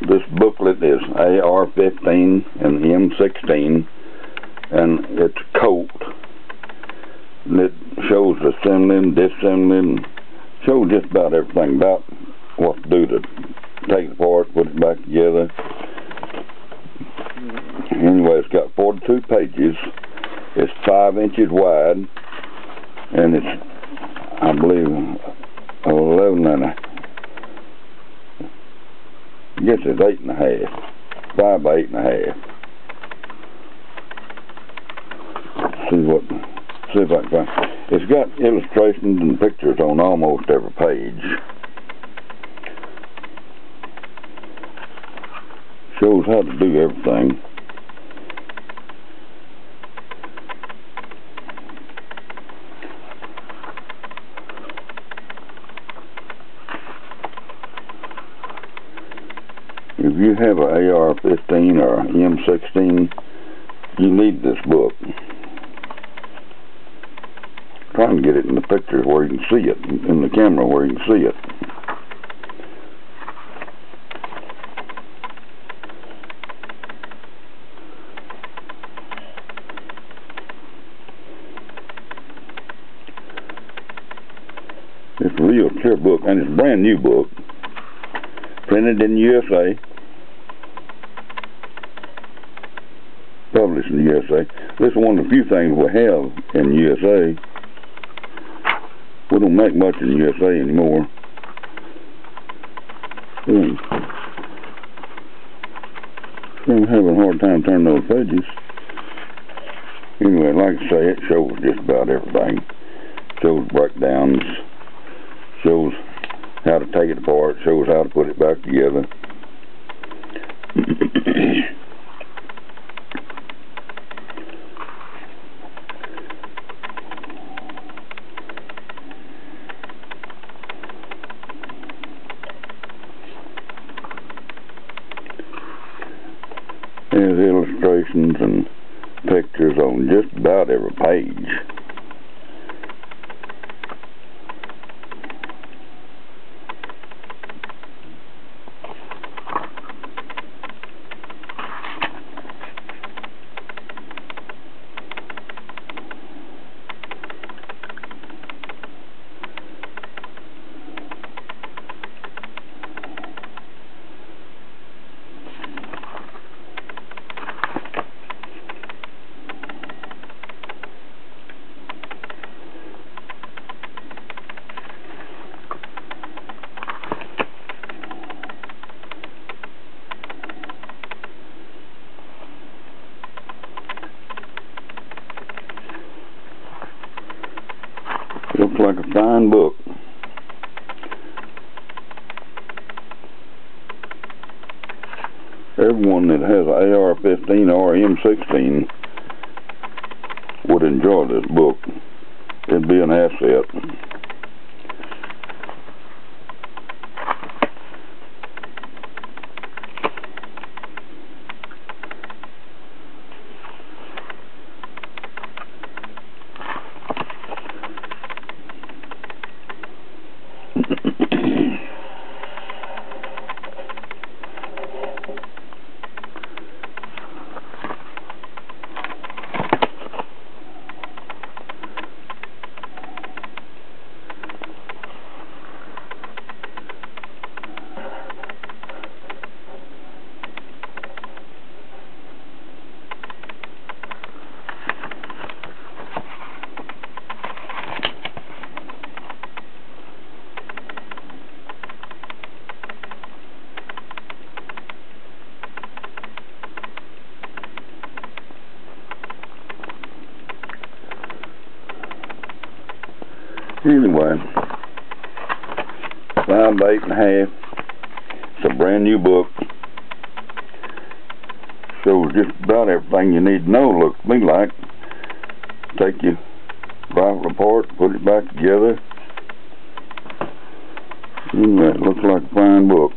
this booklet is AR-15 and M16, and it's a coat. And it shows assembling, disassembling, shows just about everything about what to do to take it apart, put it back together. Anyway, it's got 42 pages. It's 5 inches wide, and it's, I believe, 11 and a, I guess it's 8.5, 5 by 8.5. See if I can find. It's got illustrations and pictures on almost every page. Shows how to do everything. If you have an AR-15 or M16, you need this book. Trying to get it in the pictures where you can see it, in the camera where you can see it. It's a real clear book, and it's a brand new book, printed in the USA, published in the USA. This is one of the few things we have in the USA. We don't make much in the USA anymore. I'm having a hard time turning those pages. Anyway, like I say, it shows just about everything. Shows breakdowns, shows how to take it apart, shows how to put it back together. There's illustrations and pictures on just about every page. Looks like a fine book. Everyone that has an AR-15 or M16 would enjoy this book. It'd be an asset. Anyway, 5 by 8.5. It's a brand new book. Shows just about everything you need to know, looks to me like. Take your rifle apart, put it back together. Anyway, it looks like a fine book.